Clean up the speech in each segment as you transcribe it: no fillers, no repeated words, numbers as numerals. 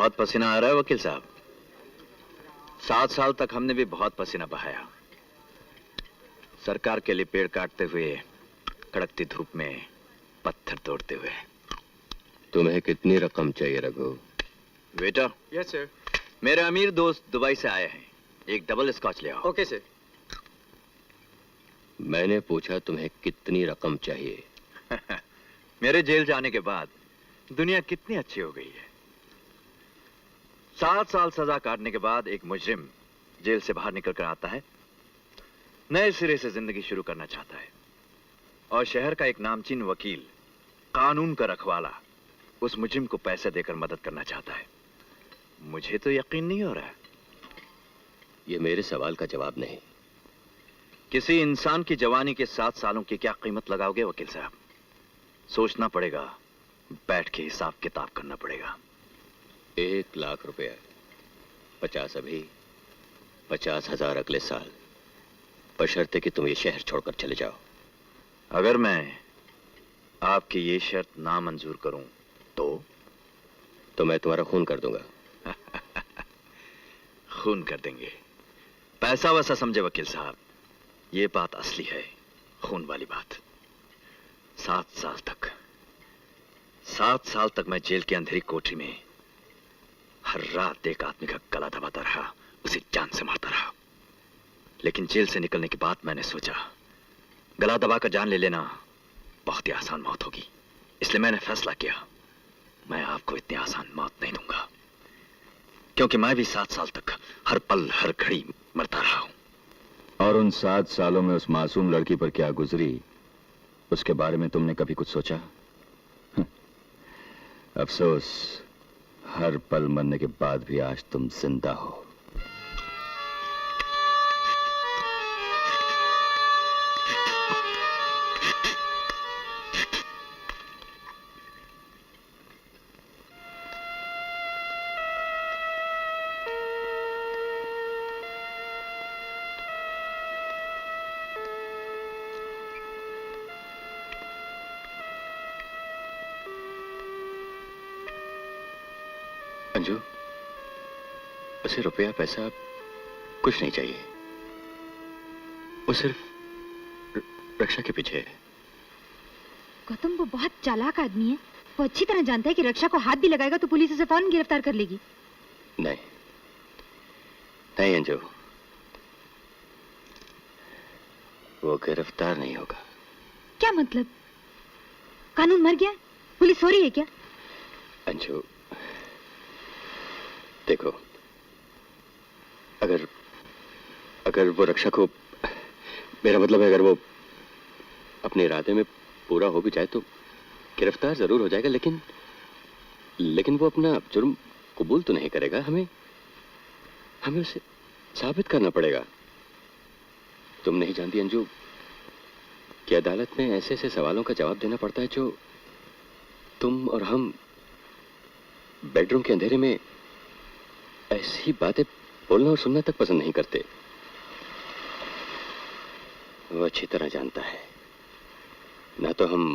बहुत पसीना आ रहा है वकील साहब। 7 साल तक हमने भी बहुत पसीना बहाया, सरकार के लिए पेड़ काटते हुए, कड़कती धूप में पत्थर तोड़ते हुए। तुम्हें कितनी रकम चाहिए रघु? बेटा। Yes sir. मेरे अमीर दोस्त दुबई से आए हैं, एक डबल स्कॉच ले आओ। Okay sir. मैंने पूछा तुम्हें कितनी रकम चाहिए? मेरे जेल जाने के बाद दुनिया कितनी अच्छी हो गई है। 7 साल सजा काटने के बाद एक मुजरिम जेल से बाहर निकल कर आता है, नए सिरे से जिंदगी शुरू करना चाहता है, और शहर का एक नामचीन वकील, कानून का रखवाला, उस मुजरिम को पैसे देकर मदद करना चाहता है। मुझे तो यकीन नहीं हो रहा है। ये मेरे सवाल का जवाब नहीं। किसी इंसान की जवानी के 7 सालों की क्या कीमत लगाओगे वकील साहब? सोचना पड़ेगा, बैठ के हिसाब किताब करना पड़ेगा। 1 लाख रुपया, 50 अभी, 50,000 अगले साल, बशर्ते कि तुम ये शहर छोड़कर चले जाओ। अगर मैं आपकी ये शर्त ना मंजूर करूं तो मैं तुम्हारा खून कर दूंगा। खून कर देंगे? पैसा वैसा समझे वकील साहब, ये बात असली है, खून वाली बात। 7 साल तक मैं जेल की अंधेरी कोठरी में हर रात एक आदमी का गला दबाता रहा, उसे जान से मारता रहा। लेकिन जेल से निकलने के बाद मैंने सोचा, गला दबाकर जान ले लेना बहुत ही आसान मौत होगी। इसलिए मैंने फैसला किया, मैं आपको इतनी आसान मौत नहीं दूंगा, क्योंकि मैं भी 7 साल तक हर पल हर घड़ी मरता रहा हूं। और उन 7 सालों में उस मासूम लड़की पर क्या गुजरी, उसके बारे में तुमने कभी कुछ सोचा? अफसोस, हर पल मरने के बाद भी आज तुम जिंदा हो। अंजू, उसे रुपया पैसा कुछ नहीं चाहिए, वो सिर्फ रक्षा के पीछे है। गौतम, वो बहुत चालाक आदमी है। वो अच्छी तरह जानता है कि रक्षा को हाथ भी लगाएगा तो पुलिस उसे फौरन गिरफ्तार कर लेगी। नहीं नहीं अंजू, वो गिरफ्तार नहीं होगा। क्या मतलब? कानून मर गया, पुलिस हो रही है क्या? अंजू देखो, अगर वो रक्षा को, मेरा मतलब है अगर वो अपने इरादे में पूरा हो भी जाए तो गिरफ्तार जरूर हो जाएगा, लेकिन वो अपना जुर्म कबूल तो नहीं करेगा। हमें उसे साबित करना पड़ेगा। तुम नहीं जानती अंजू कि अदालत में ऐसे ऐसे सवालों का जवाब देना पड़ता है जो तुम और हम बेडरूम के अंधेरे में ऐसी बातें बोलना और सुनना तक पसंद नहीं करते। वो अच्छी तरह जानता है, ना तो हम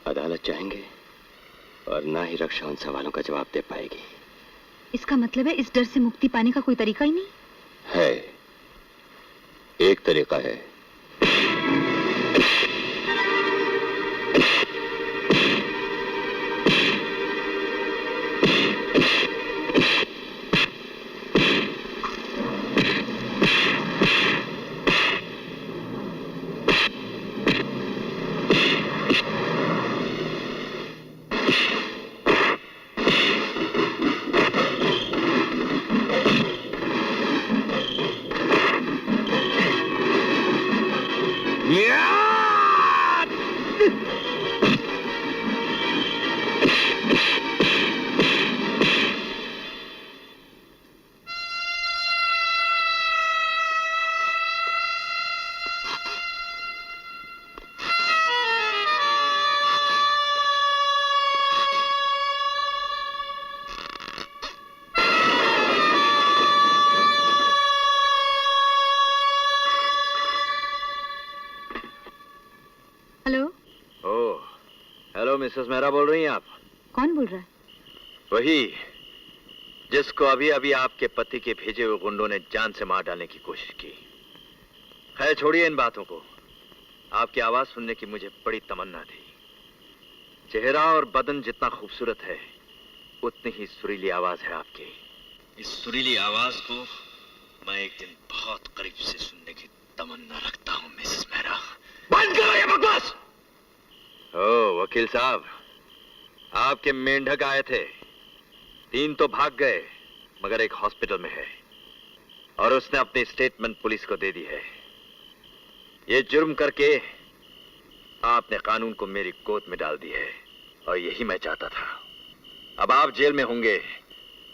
अदालत चाहेंगे और ना ही रक्षा उन सवालों का जवाब दे पाएगी। इसका मतलब है इस डर से मुक्ति पाने का कोई तरीका ही नहीं है? एक तरीका है। मिसेस मेहरा बोल रही हैं आप? कौन बोल रहा है? वही जिसको अभी अभी आपके पति के भेजे हुए गुंडों ने जान से मार डालने की कोशिश की। खैर छोड़िए इन बातों को। आपकी आवाज सुनने की मुझे बड़ी तमन्ना थी। चेहरा और बदन जितना खूबसूरत है, उतनी ही सुरीली आवाज है आपकी। इस सुरीली आवाज को मैं एक दिन बहुत करीब से सुनने की तमन्ना रखता हूं मिसेस मेहरा। बंद करो ये बकवास। ओ वकील साहब, आपके मेंढक आए थे, 3 तो भाग गए, मगर एक हॉस्पिटल में है और उसने अपनी स्टेटमेंट पुलिस को दे दी है। ये जुर्म करके आपने कानून को मेरी गोद में डाल दी है और यही मैं चाहता था। अब आप जेल में होंगे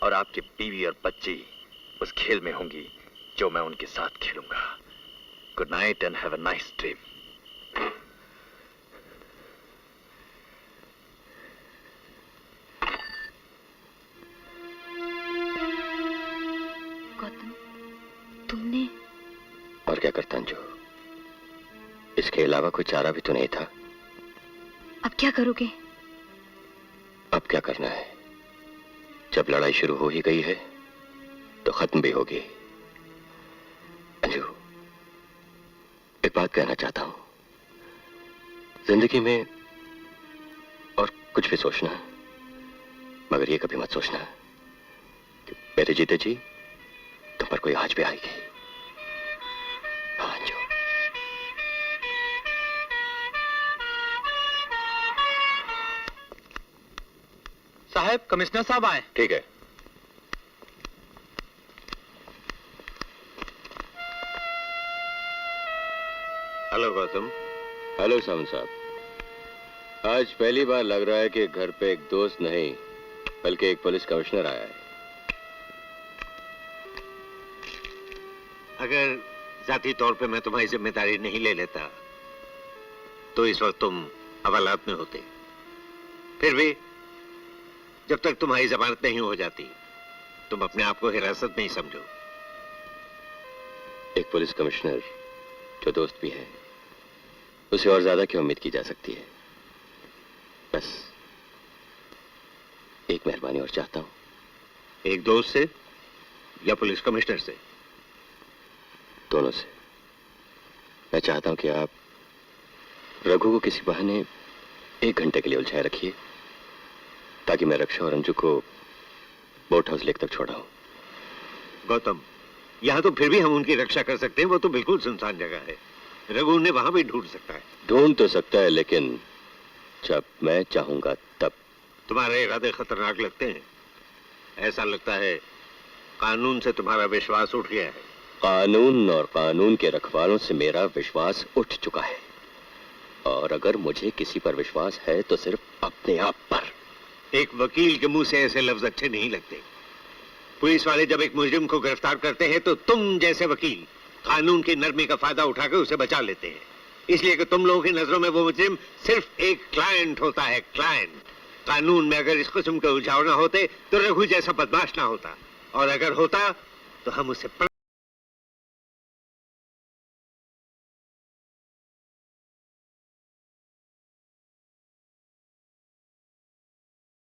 और आपकी बीवी और बच्ची उस खेल में होंगी जो मैं उनके साथ खेलूंगा। Good night and have a nice dream. Gautam, तुमने और क्या करता अंजू, इसके अलावा कोई चारा भी तो नहीं था। अब क्या करोगे? अब क्या करना है, जब लड़ाई शुरू हो ही गई है तो खत्म भी होगी। अंजू, एक बात कहना चाहता हूं। जिंदगी में और कुछ भी सोचना, मगर ये कभी मत सोचना कि मेरे जीते जी तुम पर कोई आज भी आएगी। हाँ अंजू। साहब, कमिश्नर साहब आए। ठीक है। हेलो गौतम। हेलो सावंत साहब, आज पहली बार लग रहा है कि घर पे एक दोस्त नहीं बल्कि एक पुलिस कमिश्नर आया है। अगर जाती तौर पे मैं तुम्हारी जिम्मेदारी नहीं ले लेता तो इस वक्त तुम हवालात में होते। फिर भी जब तक तुम्हारी जमानत नहीं हो जाती तुम अपने आप को हिरासत में ही समझो। एक पुलिस कमिश्नर जो दोस्त भी है, उसे और ज्यादा क्या उम्मीद की जा सकती है। बस एक मेहरबानी और चाहता हूं। एक दोस्त से या पुलिस कमिश्नर से? दोनों से। मैं चाहता हूं कि आप रघु को किसी बहाने 1 घंटे के लिए उलझाए रखिए ताकि मैं रक्षा और अंजू को बोट हाउस लेक तक छोड़ाऊं। गौतम, यहां तो फिर भी हम उनकी रक्षा कर सकते हैं, वो तो बिल्कुल सुनसान जगह है। रघु उन्हें वहां भी ढूंढ सकता है। ढूंढ तो सकता है, लेकिन जब मैं चाहूंगा तब। तुम्हारे इरादे खतरनाक लगते हैं। ऐसा लगता है कानून से तुम्हारा विश्वास उठ गया है। कानून और कानून के रखवालों से मेरा विश्वास उठ चुका है, और अगर मुझे किसी पर विश्वास है तो सिर्फ अपने आप पर। एक वकील के मुंह से ऐसे लफ्ज अच्छे नहीं लगते। पुलिस वाले जब एक मुजरिम को गिरफ्तार करते हैं तो तुम जैसे वकील कानून की नरमी का फायदा उठाकर उसे बचा लेते हैं, इसलिए कि तुम लोगों की नजरों में वो मुजरिम सिर्फ एक क्लाइंट होता है। क्लाइंट। कानून में अगर इस किस्म के उलझाव ना होते तो रघु जैसा बदमाश ना होता, और अगर होता तो हम उसे